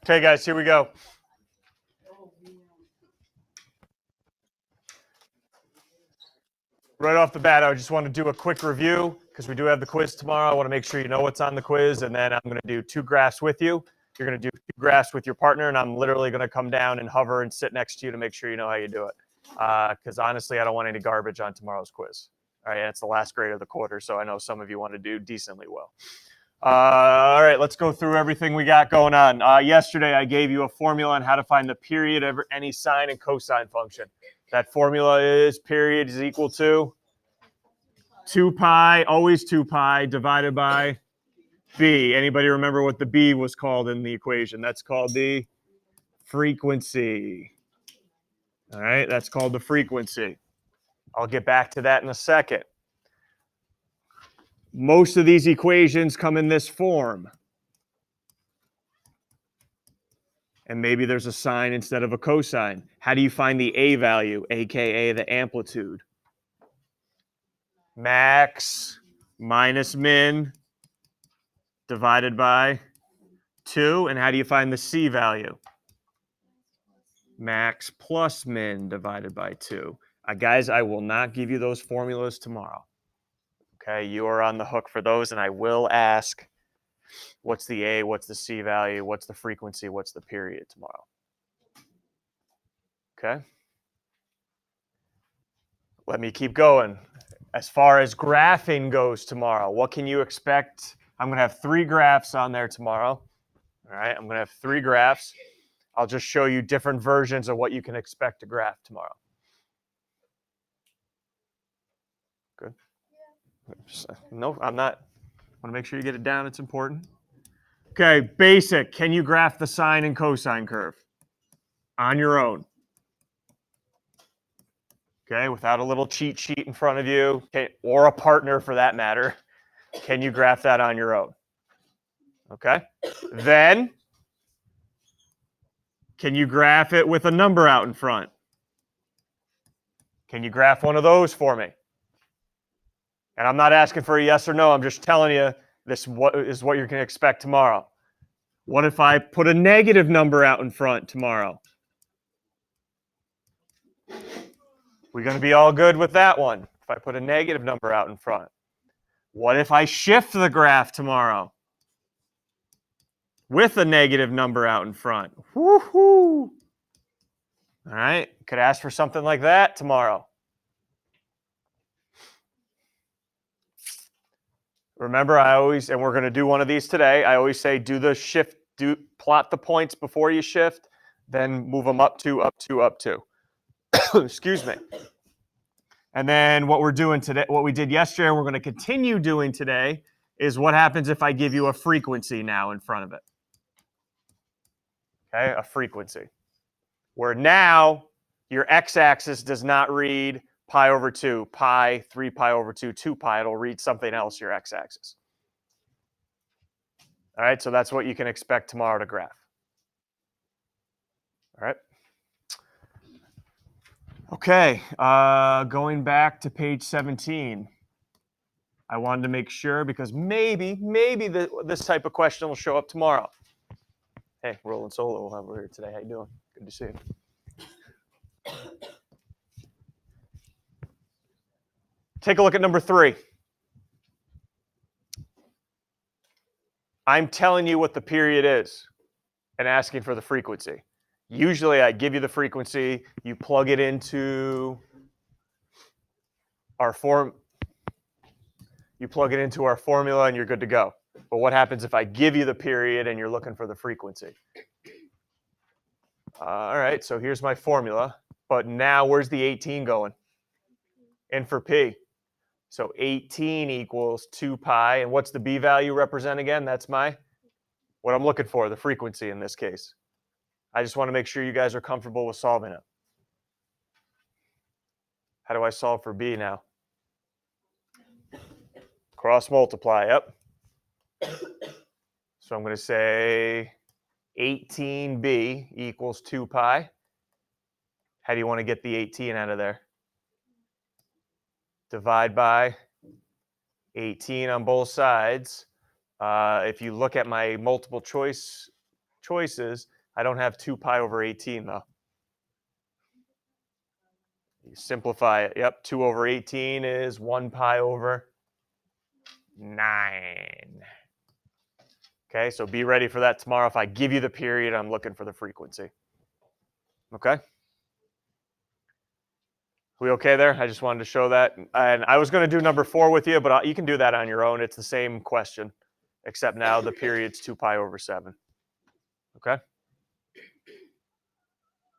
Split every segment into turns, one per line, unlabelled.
Okay, guys, here we go. Right off the bat, I just want to do a quick review because we do have the quiz tomorrow. I want to make sure you know what's on the quiz, and then I'm going to do 2 graphs with you. You're going to do 2 graphs with your partner, and I'm literally going to come down and hover and sit next to you to make sure you know how you do it. Because honestly, I don't want any garbage on tomorrow's quiz. All right, and it's the last grade of the quarter, so I know some of you want to do decently well. All right, let's go through everything we got going on. Yesterday, I gave you a formula on how to find the period of any sine and cosine function. That formula is period is equal to 2 pi, always 2 pi, divided by b. Anybody remember what the b was called in the equation? That's called the frequency. All right, that's called the frequency. I'll get back to that in a second. Most of these equations come in this form. And maybe there's a sine instead of a cosine. How do you find the a value, aka the amplitude? Max minus min divided by 2. And how do you find the c value? Max plus min divided by 2. Guys, I will not give you those formulas tomorrow. Okay, you are on the hook for those, and I will ask what's the a, what's the c value, what's the frequency, what's the period tomorrow. Okay? Let me keep going. As far as graphing goes tomorrow, what can you expect? I'm going to have 3 graphs on there tomorrow. All right, I'm going to have 3 graphs. I'll just show you different versions of what you can expect to graph tomorrow. Good? Yeah. No, I'm not. I want to make sure you get it down. It's important. Okay, basic. Can you graph the sine and cosine curve on your own? Okay, without a little cheat sheet in front of you, okay, or a partner for that matter, can you graph that on your own? Okay, then can you graph it with a number out in front? Can you graph one of those for me? And I'm not asking for a yes or no. I'm just telling you this is what you're going to expect tomorrow. What if I put a negative number out in front tomorrow? We're going to be all good with that one if I put a negative number out in front. What if I shift the graph tomorrow with a negative number out in front? Woohoo! All right, could ask for something like that tomorrow. Remember, I always, and we're going to do one of these today, I always say do the shift, plot the points before you shift, then move them up to. Excuse me. And then what we're doing today, what we did yesterday, we're going to continue doing today, is what happens if I give you a frequency now in front of it. Okay, a frequency. Where now your x-axis does not read pi over 2, pi, 3 pi over 2, 2 pi. It'll read something else, your x-axis. All right, so that's what you can expect tomorrow to graph. All right. Okay, going back to page 17. I wanted to make sure because maybe this type of question will show up tomorrow. Hey, Rolling Solo over here today. How you doing? Good to see you. Take a look at number 3. I'm telling you what the period is and asking for the frequency. Usually I give you the frequency, you plug it into our formula, and you're good to go. But what happens if I give you the period and you're looking for the frequency? All right, so here's my formula. But now where's the 18 going? In for P. So 18 equals 2 pi. And what's the B value represent again? That's what I'm looking for, the frequency in this case. I just want to make sure you guys are comfortable with solving it. How do I solve for B now? Cross multiply, yep. So I'm going to say 18b equals 2 pi. How do you want to get the 18 out of there? Divide by 18 on both sides. If you look at my multiple choices, I don't have 2 pi over 18, though. You simplify it. Yep, 2 over 18 is 1 pi over 9. Okay, so be ready for that tomorrow. If I give you the period, I'm looking for the frequency. Okay? We okay there? I just wanted to show that. And I was going to do number 4 with you, but you can do that on your own. It's the same question, except now the period's 2 pi over 7. Okay?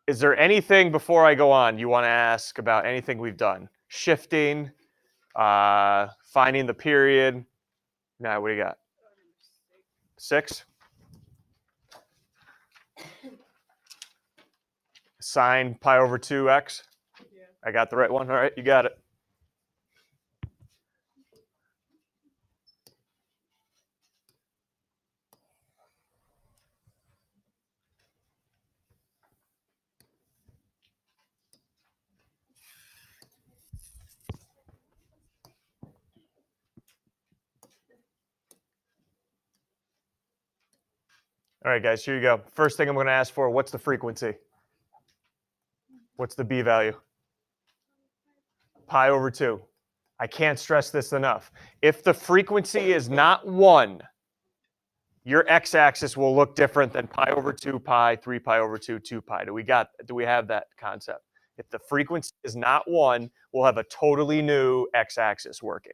Is there anything before I go on you want to ask about anything we've done? Shifting, finding the period. Now, what do you got? 6? Sine pi over 2x? Yeah. I got the right one? All right, you got it. All right, guys, here you go. First thing I'm going to ask for, what's the frequency? What's the B value? Pi over 2. I can't stress this enough. If the frequency is not 1, your x-axis will look different than pi over 2 pi, 3 pi over 2, 2 pi. Do we have that concept? If the frequency is not 1, we'll have a totally new x-axis working.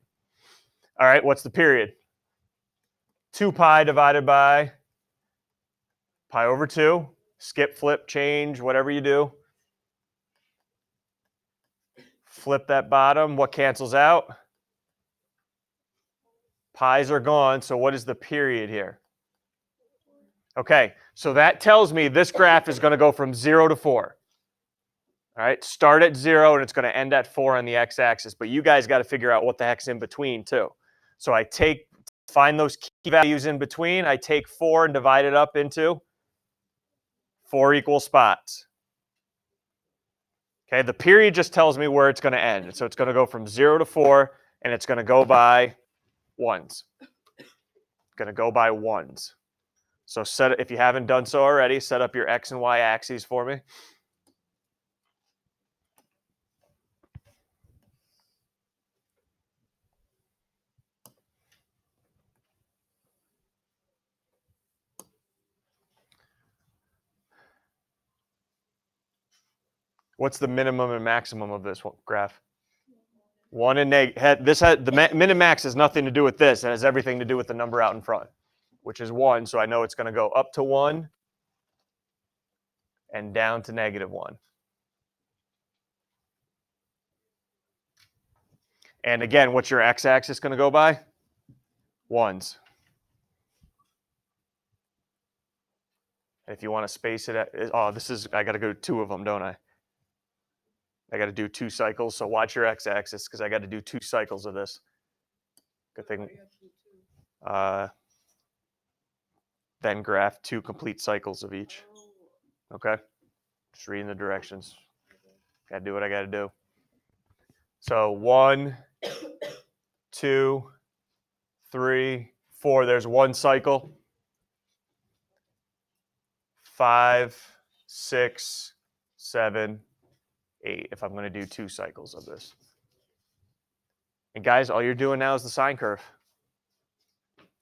All right, what's the period? 2 pi divided by pi over 2. Skip, flip, change, whatever you do. Flip that bottom. What cancels out? Pi's are gone. So what is the period here? Okay, so that tells me this graph is going to go from 0 to 4. All right, start at 0 and it's going to end at 4 on the x-axis. But you guys got to figure out what the heck's in between too. So find those key values in between. I take 4 and divide it up into 4 equal spots. Okay, the period just tells me where it's going to end. So it's going to go from 0 to 4, and it's going to go by ones. It's going to go by ones. So if you haven't done so already, set up your x and y axes for me. What's the minimum and maximum of this graph? 1 and negative. The min and max has nothing to do with this. It has everything to do with the number out in front, which is 1. So I know it's going to go up to 1 and down to -1. And again, what's your x-axis going to go by? Ones. If you want to space it I got to go 2 of them, don't I? I got to do 2 cycles. So watch your x-axis because I got to do 2 cycles of this. Good thing. Then graph 2 complete cycles of each. Okay? Just reading the directions. Got to do what I got to do. So 1, 2, 3, 4. There's 1 cycle. 5, 6, 7, 8. If I'm going to do 2 cycles of this. And guys, all you're doing now is the sine curve.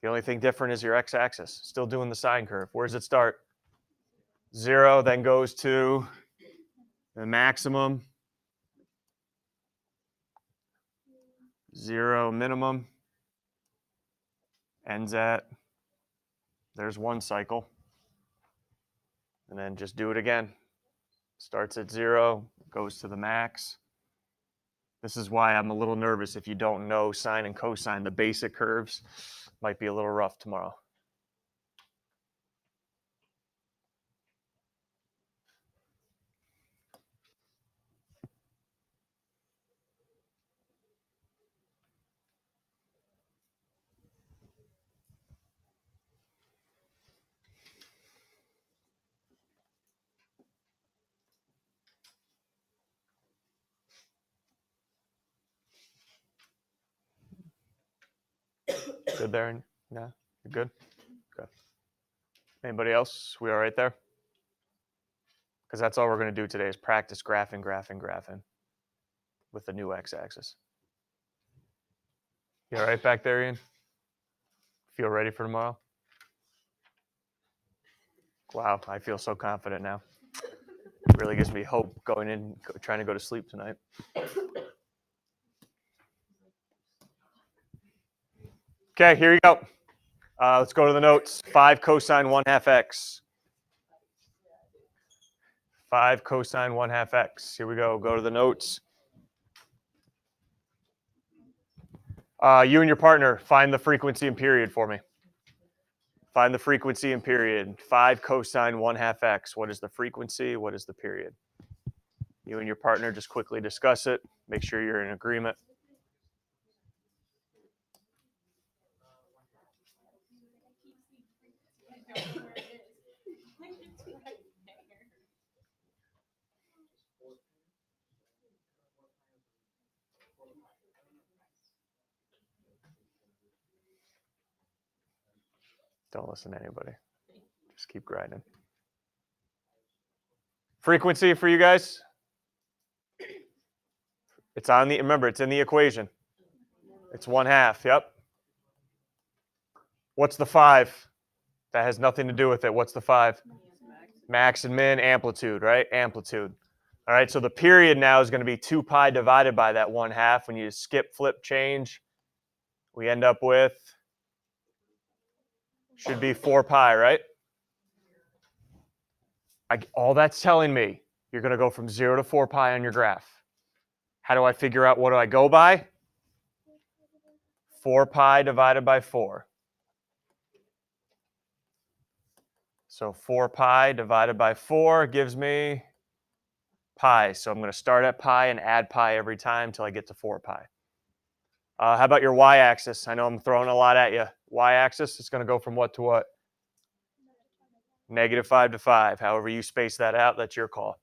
The only thing different is your x-axis. Still doing the sine curve. Where does it start? 0, then goes to the maximum. 0 minimum. Ends at, there's 1 cycle. And then just do it again. Starts at 0, goes to the max. This is why I'm a little nervous if you don't know sine and cosine, the basic curves. Might be a little rough tomorrow. Good there? Yeah, you're good? Okay. Anybody else? We all right there? because that's all we're going to do today is practice graphing with the new x-axis. You all right back there, Ian? Feel ready for tomorrow? Wow, I feel so confident now. It really gives me hope going in, trying to go to sleep tonight. Okay, here you go. Let's go to the notes. 5 cosine 1/2 x. 5 cosine 1/2 x. Here we go. Go to the notes. You and your partner, find the frequency and period for me. Find the frequency and period. 5 cosine 1/2 x. What is the frequency? What is the period? You and your partner just quickly discuss it. Make sure you're in agreement. Don't listen to anybody. Just keep grinding. Frequency for you guys? It's on the, remember, it's in the equation. It's 1/2, yep. What's the 5? That has nothing to do with it. What's the 5? Max and min, amplitude, right? Amplitude. All right, so the period now is going to be 2 pi divided by that 1/2. When you skip, flip, change, we end up with, should be 4 pi, right? All that's telling me, you're going to go from 0 to 4 pi on your graph. How do I figure out what do I go by? 4 pi divided by 4. So 4 pi divided by 4 gives me pi. So I'm going to start at pi and add pi every time until I get to 4 pi. How about your y-axis? I know I'm throwing a lot at you. Y-axis is going to go from what to what? -5 to 5. However you space that out, that's your call.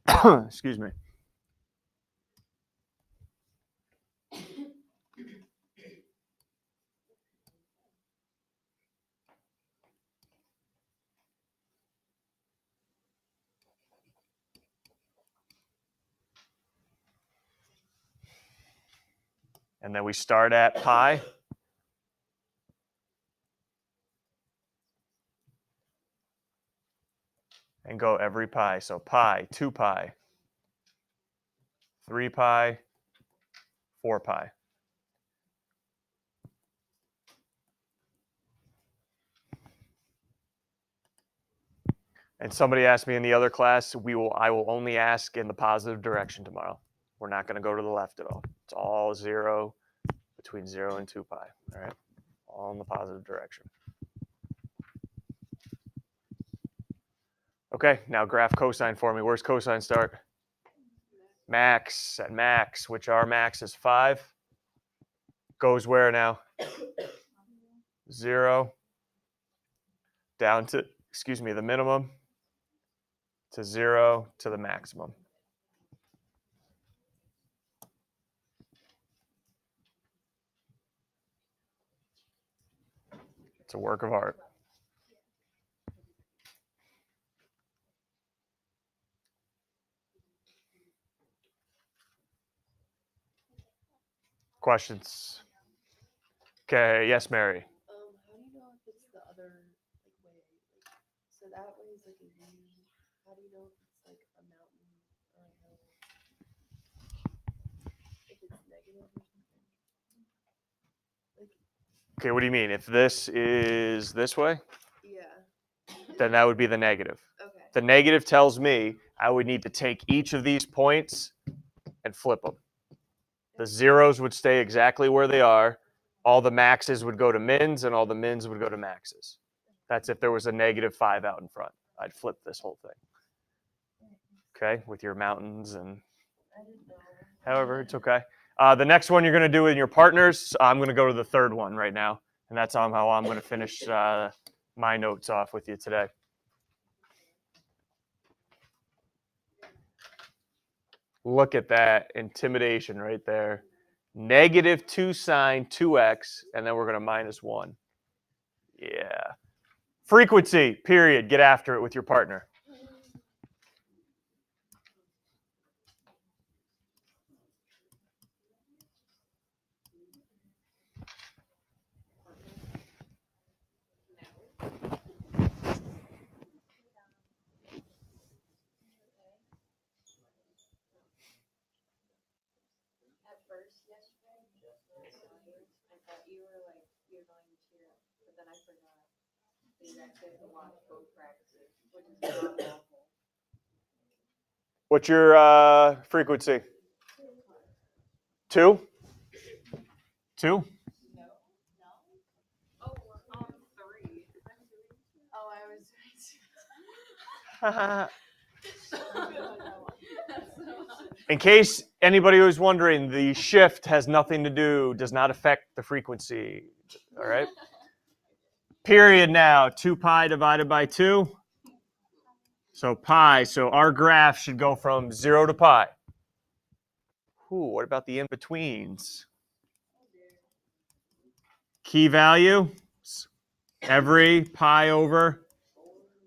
Excuse me. And then we start at pi. And go every pi. So pi, 2 pi, 3 pi, 4 pi. And somebody asked me in the other class, I will only ask in the positive direction tomorrow. We're not going to go to the left at all. It's all 0, between 0 and 2 pi. All right, all in the positive direction. Okay, now graph cosine for me. Where's cosine start? Max, at max, which our max is 5. Goes where now? 0 down to, the minimum, to 0 to the maximum. It's a work of art. Questions? Okay, yes, Mary.
How do you know if it's the other way? So that way is like a U. How do you know if it's like a mountain or a hill? If it's negative or something?
Okay, what do you mean? If this is this way?
Yeah.
Then that would be the negative.
Okay.
The negative tells me I would need to take each of these points and flip them. The zeros would stay exactly where they are. All the maxes would go to mins, and all the mins would go to maxes. That's if there was a -5 out in front. I'd flip this whole thing. Okay, with your mountains and however, it's okay. The next one you're going to do with your partners, I'm going to go to the third one right now, and that's how I'm going to finish my notes off with you today. Look at that intimidation right there. -2 sine 2x, and then we're going to -1. Yeah. Frequency, period. Get after it with your partner.
At first yesterday, I thought you were like, you're going to cheer up, but then I forgot that you actually have to watch both practices, which is not awful.
What's your frequency? 2? 2?
No. Oh, 3. Oh, I was right.
In case anybody was wondering, the shift has nothing to do, does not affect the frequency. All right? Period now. 2 pi divided by 2. So pi. So our graph should go from 0 to pi. Ooh, what about the in-betweens? Key value? Every pi over.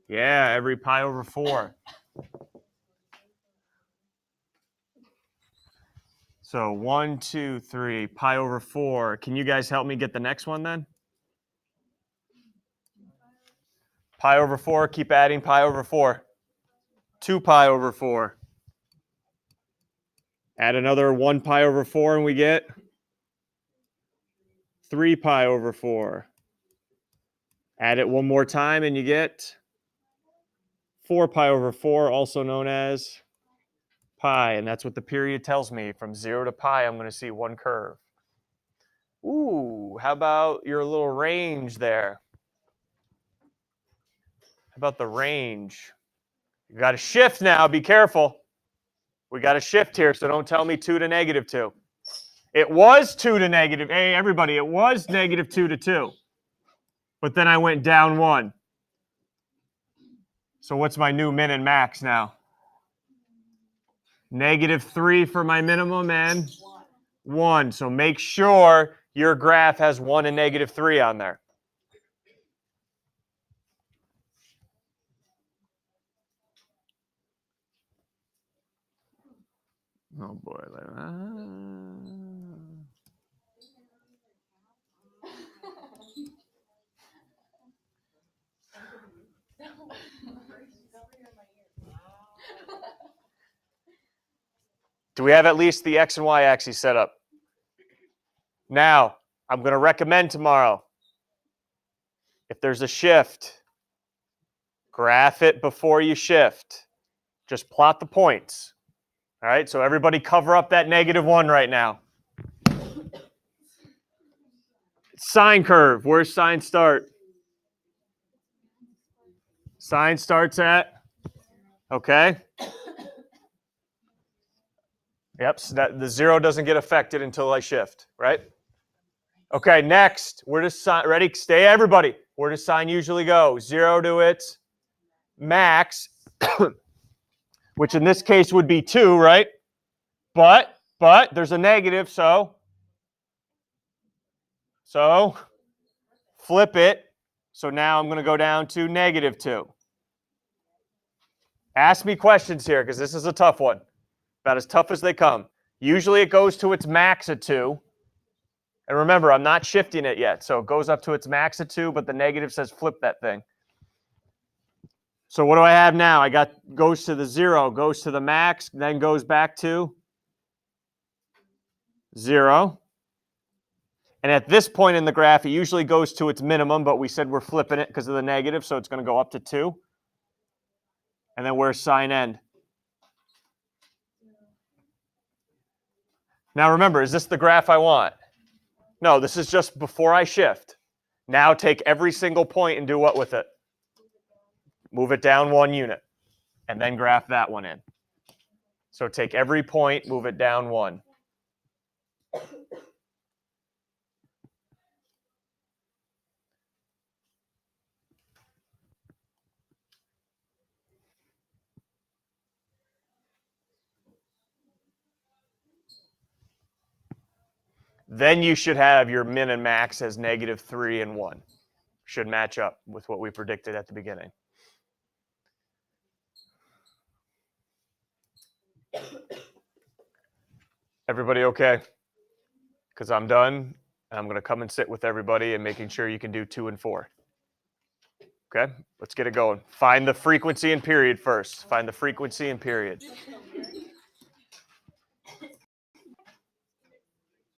Yeah, every pi over 4. So 1, 2, 3, pi over 4. Can you guys help me get the next one then? Pi over 4, keep adding pi over 4. 2 pi over 4. Add another 1 pi over 4 and we get 3 pi over 4. Add it one more time and you get 4 pi over 4, also known as pi. And that's what the period tells me. From 0 to pi, I'm going to see one curve. Ooh, how about your little range there? How about the range? You got to shift now. Be careful. We got to shift here, so don't tell me 2 to negative 2. It was 2 to negative. Hey, everybody, it was negative 2 to 2. But then I went down 1. So what's my new min and max now? Negative 3 for my minimum and 1. So make sure your graph has 1 and negative 3 on there. Oh boy. Do we have at least the X and Y axes set up? Now, I'm going to recommend tomorrow, if there's a shift, graph it before you shift. Just plot the points. All right, so everybody cover up that negative 1 right now. Sine curve. Where's sine start? Sine starts at? Okay. Yep, so that the 0 doesn't get affected until I shift, right? Okay, next. Where does sine, ready? Stay everybody. Where does sine usually go? 0 to its max, which in this case would be 2, right? But there's a negative, so flip it. So now I'm going to go down to negative 2. Ask me questions here because this is a tough one. About as tough as they come. Usually it goes to its max at 2. And remember, I'm not shifting it yet. So it goes up to its max at 2, but the negative says flip that thing. So what do I have now? I got goes to the 0, goes to the max, then goes back to 0. And at this point in the graph, it usually goes to its minimum, but we said we're flipping it because of the negative, so it's going to go up to 2. And then where's sine end? Now remember, is this the graph I want? No, this is just before I shift. Now take every single point and do what with it? Move it down 1 unit, and then graph that one in. So take every point, move it down 1. Then you should have your min and max as negative 3 and 1. Should match up with what we predicted at the beginning. Everybody okay? Because I'm done, and I'm going to come and sit with everybody and making sure you can do 2 and 4. Okay, let's get it going. Find the frequency and period first. Find the frequency and period.